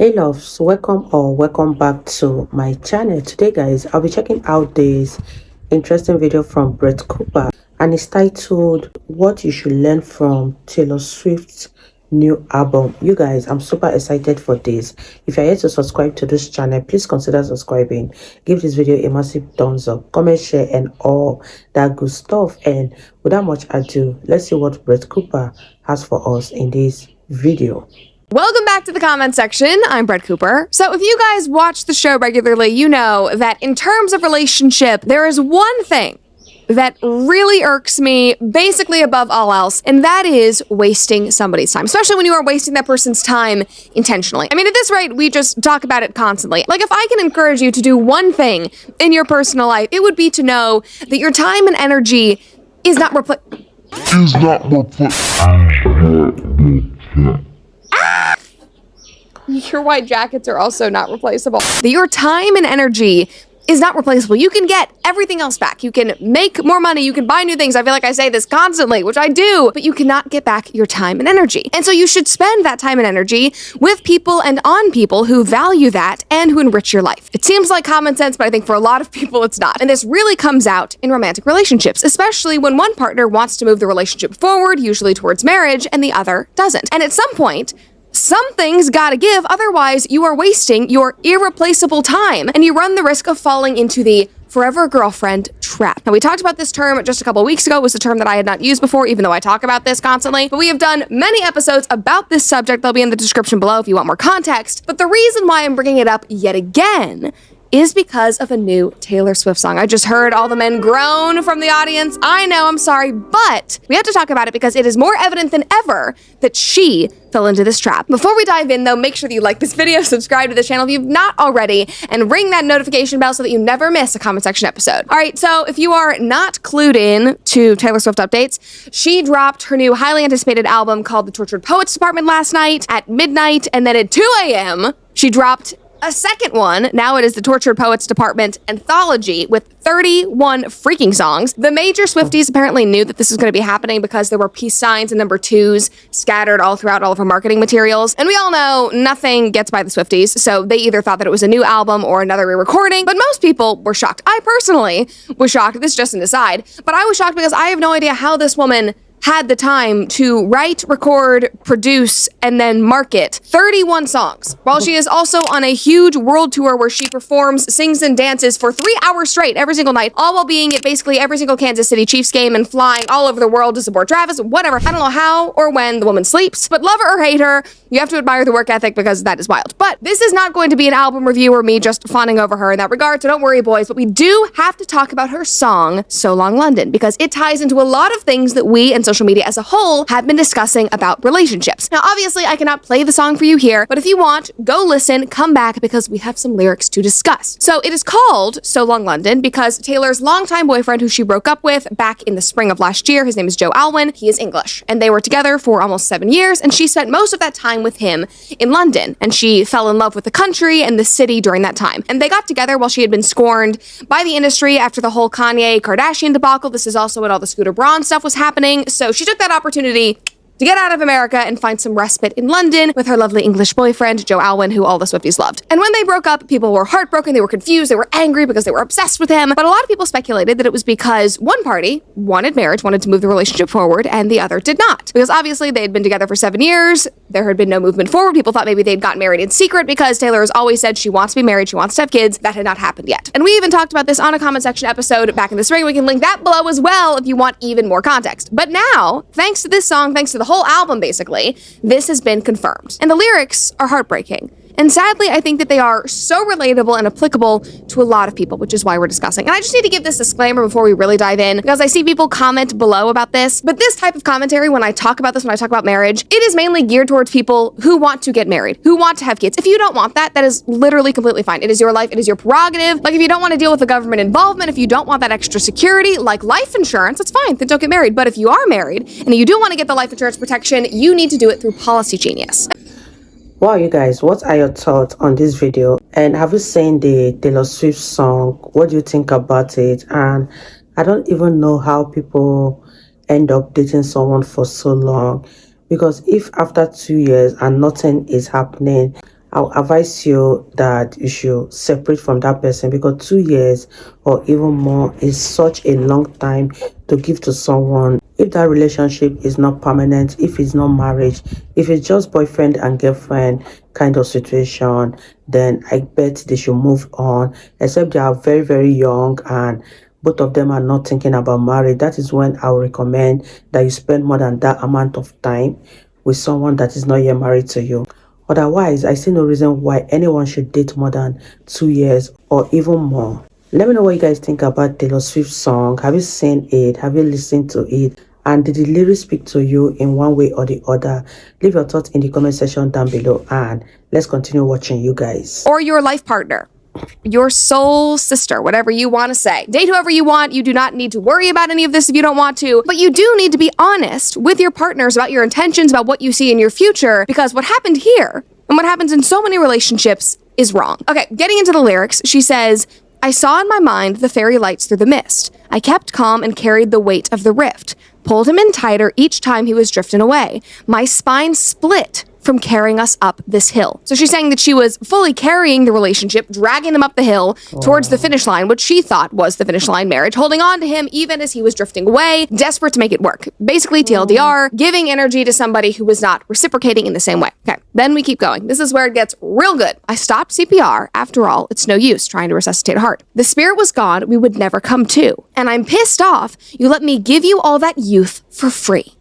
Hey loves, welcome or welcome back to my channel. Today guys, I'll be checking out this interesting video from Brett Cooper, and it's titled What You Should Learn from Taylor Swift's new album. You guys, I'm super excited for this. If you're yet to subscribe to this channel, please consider subscribing. Give this video a massive thumbs up, comment, share, and all that good stuff. And without much ado, let's see what Brett Cooper has for us in this video. Welcome back to the comment section. I'm Brett Cooper. So if you guys watch the show regularly, you know that in terms of relationship, there is one thing that really irks me basically above all else, and that is wasting somebody's time, especially when you are wasting that person's time intentionally. I mean, at this rate, we just talk about it constantly. Like, if I can encourage you to do one thing in your personal life, it would be to know that your time and energy is not Your white jackets are also not replaceable. Your time and energy is not replaceable. You can get everything else back. You can make more money. You can buy new things. I feel like I say this constantly, which I do, but you cannot get back your time and energy. And so you should spend that time and energy with people and on people who value that and who enrich your life. It seems like common sense, but I think for a lot of people it's not. And this really comes out in romantic relationships, especially when one partner wants to move the relationship forward, usually towards marriage, and the other doesn't. And at some point, something's gotta give, otherwise you are wasting your irreplaceable time and you run the risk of falling into the forever girlfriend trap. Now, we talked about this term just a couple weeks ago. It was a term that I had not used before, even though I talk about this constantly. But we have done many episodes about this subject. They'll be in the description below if you want more context. But the reason why I'm bringing it up yet again is because of a new Taylor Swift song. I just heard all the men groan from the audience. I know, I'm sorry, but we have to talk about it because it is more evident than ever that she fell into this trap. Before we dive in though, make sure that you like this video, subscribe to the channel if you've not already, and ring that notification bell so that you never miss a comment section episode. All right, so if you are not clued in to Taylor Swift updates, she dropped her new highly anticipated album called The Tortured Poets Department last night at midnight, and then at 2 a.m. she dropped a second one. Now it is the Tortured Poets Department Anthology with 31 freaking songs. The major Swifties apparently knew that this was going to be happening because there were peace signs and number 2s scattered all throughout all of her marketing materials. And we all know nothing gets by the Swifties, so they either thought that it was a new album or another re-recording, but most people were shocked. I personally was shocked. This is just an aside, but I was shocked because I have no idea how this woman had the time to write, record, produce, and then market 31 songs, while she is also on a huge world tour where she performs, sings, and dances for 3 hours straight every single night, all while being at basically every single Kansas City Chiefs game and flying all over the world to support Travis, whatever. I don't know how or when the woman sleeps, but love her or hate her, you have to admire the work ethic because that is wild. But this is not going to be an album review or me just fawning over her in that regard, so don't worry, boys, but we do have to talk about her song, So Long London, because it ties into a lot of things that we and social media as a whole have been discussing about relationships. Now, obviously, I cannot play the song for you here, but if you want, go listen, come back, because we have some lyrics to discuss. So it is called So Long London because Taylor's longtime boyfriend, who she broke up with back in the spring of last year, his name is Joe Alwyn, he is English, and they were together for almost 7 years, and she spent most of that time with him in London, and she fell in love with the country and the city during that time. And they got together while she had been scorned by the industry after the whole Kanye Kardashian debacle. This is also when all the Scooter Braun stuff was happening, so she took that opportunity to get out of America and find some respite in London with her lovely English boyfriend, Joe Alwyn, who all the Swifties loved. And when they broke up, people were heartbroken, they were confused, they were angry because they were obsessed with him. But a lot of people speculated that it was because one party wanted marriage, wanted to move the relationship forward, and the other did not. Because obviously they had been together for 7 years, there had been no movement forward. People thought maybe they'd gotten married in secret because Taylor has always said she wants to be married, she wants to have kids. That had not happened yet. And we even talked about this on a comment section episode back in the spring. We can link that below as well if you want even more context. But now, thanks to this song, thanks to the whole album basically, this has been confirmed. And the lyrics are heartbreaking. And sadly, I think that they are so relatable and applicable to a lot of people, which is why we're discussing. And I just need to give this disclaimer before we really dive in, because I see people comment below about this. But this type of commentary, when I talk about this, when I talk about marriage, it is mainly geared towards people who want to get married, who want to have kids. If you don't want that, that is literally completely fine. It is your life. It is your prerogative. Like, if you don't want to deal with the government involvement, if you don't want that extra security, like life insurance, that's fine. Then don't get married. But if you are married and you do want to get the life insurance protection, you need to do it through Policy Genius. Wow, you guys, what are your thoughts on this video? And have you seen the Taylor Swift song? What do you think about it? And I don't even know how people end up dating someone for so long, because if after 2 years and nothing is happening, I'll advise you that you should separate from that person, because 2 years or even more is such a long time to give to someone. If that relationship is not permanent, if it's not marriage, if it's just boyfriend and girlfriend kind of situation, then I bet they should move on, except they are very, very young and both of them are not thinking about marriage. That is when I would recommend that you spend more than that amount of time with someone that is not yet married to you. Otherwise, I see no reason why anyone should date more than 2 years or even more. Let me know what you guys think about Taylor Swift's song. Have you seen it? Have you listened to it? And did the lyrics speak to you in one way or the other? Leave your thoughts in the comment section down below, and let's continue watching, you guys. Or your life partner, your soul sister, whatever you want to say. Date whoever you want. You do not need to worry about any of this if you don't want to, but you do need to be honest with your partners about your intentions, about what you see in your future, because what happened here and what happens in so many relationships is wrong. Okay, getting into the lyrics, she says, I saw in my mind the fairy lights through the mist. I kept calm and carried the weight of the rift, pulled him in tighter each time he was drifting away. My spine split from carrying us up this hill. So she's saying that she was fully carrying the relationship, dragging them up the hill towards the finish line, which she thought was the finish line marriage, holding on to him even as he was drifting away, desperate to make it work. Basically, TLDR, giving energy to somebody who was not reciprocating in the same way. Okay, then we keep going. This is where it gets real good. I stopped CPR. After all, it's no use trying to resuscitate a heart. The spirit was gone. We would never come to. And I'm pissed off. You let me give you all that youth for free.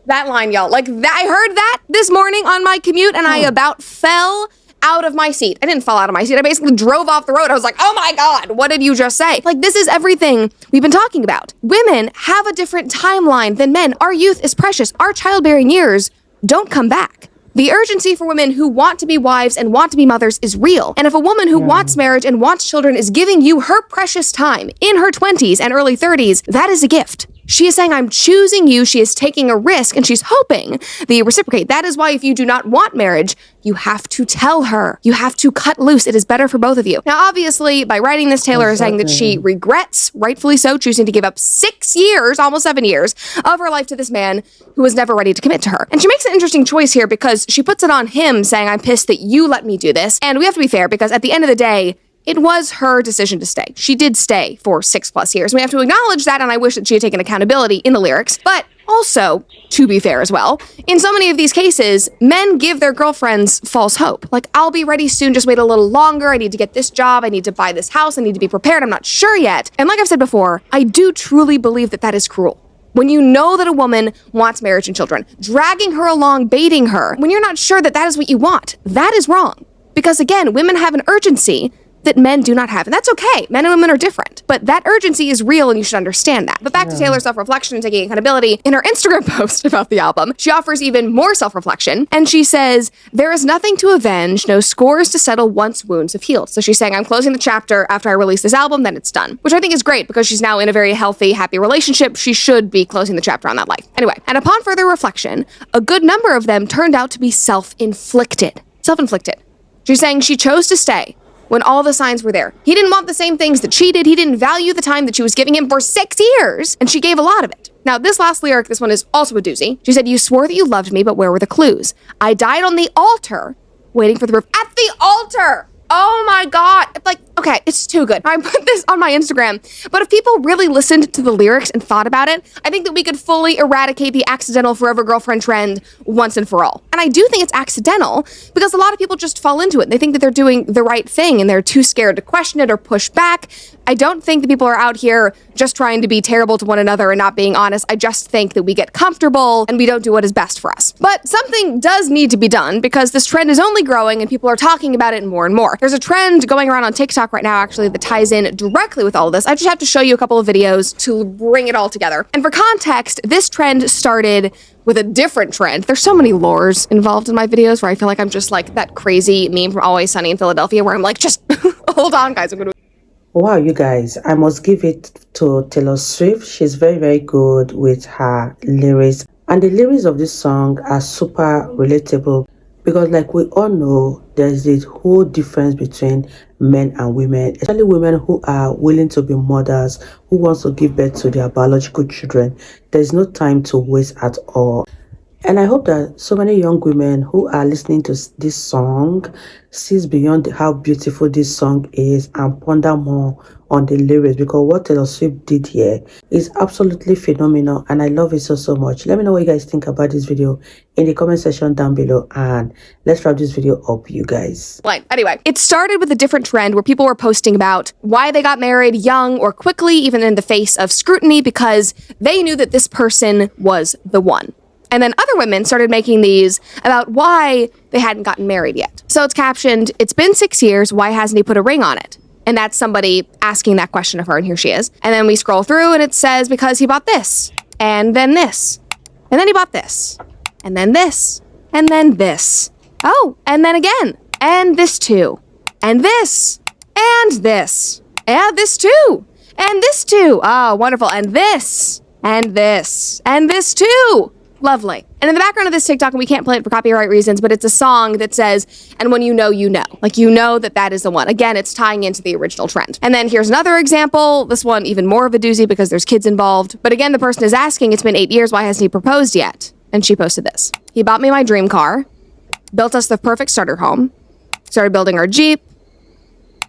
That line, y'all, like that, I heard that this morning on my commute and I about fell out of my seat. I didn't fall out of my seat. I basically drove off the road. I was like, oh my God, what did you just say? Like, this is everything we've been talking about. Women have a different timeline than men. Our youth is precious. Our childbearing years don't come back. The urgency for women who want to be wives and want to be mothers is real. And if a woman who wants marriage and wants children is giving you her precious time in her 20s and early 30s, that is a gift. She is saying, I'm choosing you. She is taking a risk and she's hoping that you reciprocate. That is why if you do not want marriage, you have to tell her. You have to cut loose. It is better for both of you. Now, obviously, by writing this, Taylor is saying that she regrets, rightfully so, choosing to give up 6 years, almost 7 years, of her life to this man who was never ready to commit to her. And she makes an interesting choice here because she puts it on him saying, I'm pissed that you let me do this. And we have to be fair because at the end of the day, it was her decision to stay. She did stay for 6+ years. We have to acknowledge that, and I wish that she had taken accountability in the lyrics. But also, to be fair as well, in so many of these cases, men give their girlfriends false hope. Like, I'll be ready soon, just wait a little longer. I need to get this job. I need to buy this house. I need to be prepared. I'm not sure yet. And like I've said before, I do truly believe that that is cruel. When you know that a woman wants marriage and children, dragging her along, baiting her, when you're not sure that that is what you want, that is wrong. Because again, women have an urgency that men do not have. And that's okay. Men and women are different. But that urgency is real and you should understand that. But back to Taylor's self-reflection and taking accountability. In her Instagram post about the album, she offers even more self-reflection. And she says, there is nothing to avenge, no scores to settle once wounds have healed. So she's saying, I'm closing the chapter after I release this album, then it's done. Which I think is great because she's now in a very healthy, happy relationship. She should be closing the chapter on that life. Anyway, and upon further reflection, a good number of them turned out to be self-inflicted. Self-inflicted. She's saying she chose to stay when all the signs were there. He didn't want the same things that she did. He didn't value the time that she was giving him for 6 years, and she gave a lot of it. Now, this last lyric, this one is also a doozy. She said, you swore that you loved me, but where were the clues? I died on the altar, waiting for the roof. At the altar! Oh my God. Like, okay, it's too good. I put this on my Instagram, but if people really listened to the lyrics and thought about it, I think that we could fully eradicate the accidental forever girlfriend trend once and for all. And I do think it's accidental because a lot of people just fall into it. They think that they're doing the right thing and they're too scared to question it or push back. I don't think that people are out here just trying to be terrible to one another and not being honest. I just think that we get comfortable and we don't do what is best for us. But something does need to be done because this trend is only growing and people are talking about it more and more. There's a trend going around on TikTok right now, actually, that ties in directly with all of this. I just have to show you a couple of videos to bring it all together. And for context, this trend started with a different trend. There's so many lores involved in my videos where I feel like I'm just like that crazy meme from Always Sunny in Philadelphia where I'm like, just hold on, guys. I'm going to... Wow, you guys, I must give it to Taylor Swift. She's very, very good with her lyrics. And the lyrics of this song are super relatable because like we all know, there's this whole difference between men and women, especially women who are willing to be mothers, who wants to give birth to their biological children. There's no time to waste at all. And I hope that so many young women who are listening to this song sees beyond how beautiful this song is and ponder more on the lyrics, because what Taylor Swift did here is absolutely phenomenal and I love it so much. Let me know what you guys think about this video in the comment section down below, and let's wrap this video up, you guys. Anyway, it started with a different trend where people were posting about why they got married young or quickly, even in the face of scrutiny, because they knew that this person was the one. And then other women started making these about why they hadn't gotten married yet. So it's captioned, "It's been 6 years, why hasn't he put a ring on it?" And that's somebody asking that question of her, and here she is. And then we scroll through and it says, because he bought this, and then this, and then he bought this, and then this, and then this. Oh, and then again, and this too, and this, and this, and this too, and this too. Oh, wonderful, and this, and this, and this too. Lovely. And in the background of this TikTok, and we can't play it for copyright reasons, but it's a song that says, "And when you know, you know." Like, you know that that is the one. Again, it's tying into the original trend. And then here's another example. This one even more of a doozy because there's kids involved. But again, the person is asking, it's been 8 years, why hasn't he proposed yet? And she posted this. "He bought me my dream car, built us the perfect starter home, started building our Jeep,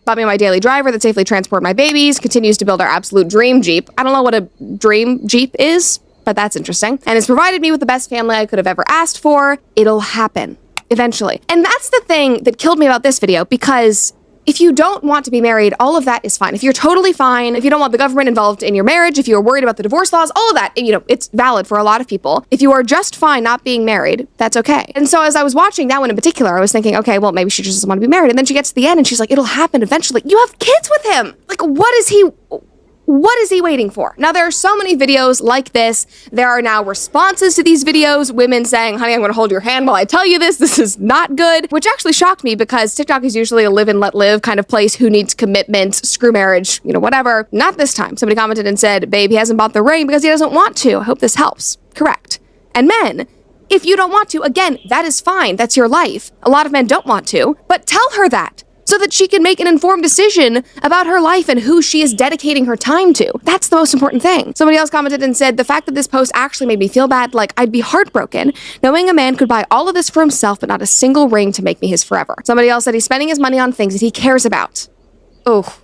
bought me my daily driver that safely transport my babies, continues to build our absolute dream Jeep." I don't know what a dream Jeep is, but that's interesting. "And has provided me with the best family I could have ever asked for. It'll happen eventually." And that's the thing that killed me about this video, because if you don't want to be married, all of that is fine. If you're totally fine, if you don't want the government involved in your marriage, if you're worried about the divorce laws, all of that, you know, it's valid for a lot of people. If you are just fine not being married, that's okay. And so as I was watching that one in particular, I was thinking, okay, well, maybe she just doesn't want to be married. And then she gets to the end and she's like, it'll happen eventually. You have kids with him. Like, what is he waiting for? Now, there are so many videos like this. There are now responses to these videos, women saying, honey, I'm going to hold your hand while I tell you this. This is not good, which actually shocked me because TikTok is usually a live and let live kind of place. Who needs commitment, screw marriage, you know, whatever. Not this time. Somebody commented and said, babe, he hasn't bought the ring because he doesn't want to. I hope this helps. Correct. And men, if you don't want to, again, that is fine. That's your life. A lot of men don't want to, but tell her that, so that she can make an informed decision about her life and who she is dedicating her time to. That's the most important thing. Somebody else commented and said, the fact that this post actually made me feel bad, like I'd be heartbroken knowing a man could buy all of this for himself, but not a single ring to make me his forever. Somebody else said he's spending his money on things that he cares about. Oh,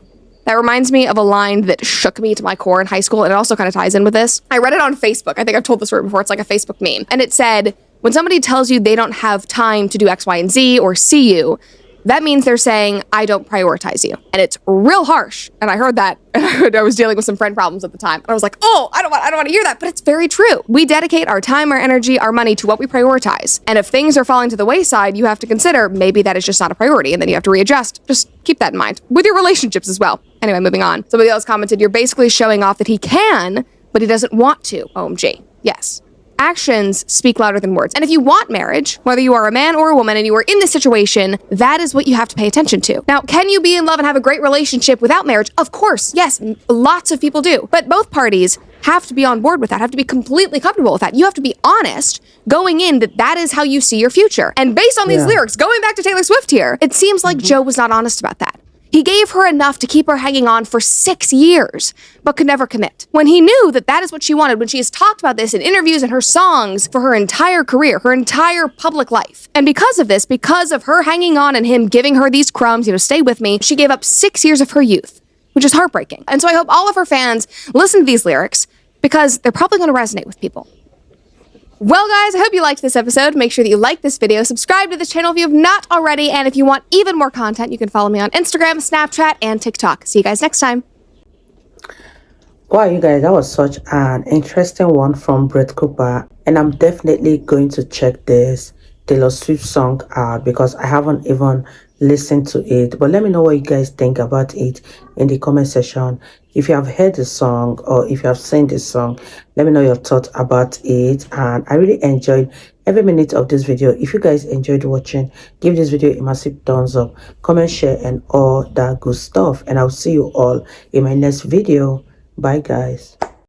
that reminds me of a line that shook me to my core in high school, and it also kind of ties in with this. I read it on Facebook. I think I've told this story before. It's like a Facebook meme. And it said, when somebody tells you they don't have time to do X, Y, and Z or see you, that means they're saying, I don't prioritize you. And it's real harsh. And I heard that. I was dealing with some friend problems at the time. And I was like, oh, I don't want to hear that. But it's very true. We dedicate our time, our energy, our money to what we prioritize. And if things are falling to the wayside, you have to consider maybe that is just not a priority. And then you have to readjust. Just keep that in mind with your relationships as well. Anyway, moving on. Somebody else commented, you're basically showing off that he can, but he doesn't want to. OMG. Yes. Actions speak louder than words. And if you want marriage, whether you are a man or a woman and you are in this situation, that is what you have to pay attention to. Now, can you be in love and have a great relationship without marriage? Of course, yes, lots of people do. But both parties have to be on board with that, have to be completely comfortable with that. You have to be honest going in that that is how you see your future. And based on these lyrics, going back to Taylor Swift here, it seems like Joe was not honest about that. He gave her enough to keep her hanging on for 6 years, but could never commit. When he knew that that is what she wanted, when she has talked about this in interviews and her songs for her entire career, her entire public life. And because of this, because of her hanging on and him giving her these crumbs, stay with me, she gave up 6 years of her youth, which is heartbreaking. And so I hope all of her fans listen to these lyrics because they're probably going to resonate with people. Well, guys, I hope you liked this episode. Make sure that you like this video, subscribe to this channel if you have not already, and if you want even more content, you can follow me on Instagram, Snapchat, and TikTok. See you guys next time. Wow, you guys, that was such an interesting one from Brett Cooper, and I'm definitely going to check this Taylor Swift song out because I haven't even listened to it. But let me know what you guys think about it in the comment section. If you have heard the song or if you have seen this song, let me know your thoughts about it. And I really enjoyed every minute of this video. If you guys enjoyed watching, give this video a massive thumbs up, comment, share, and all that good stuff. And I'll see you all in my next video. Bye, guys.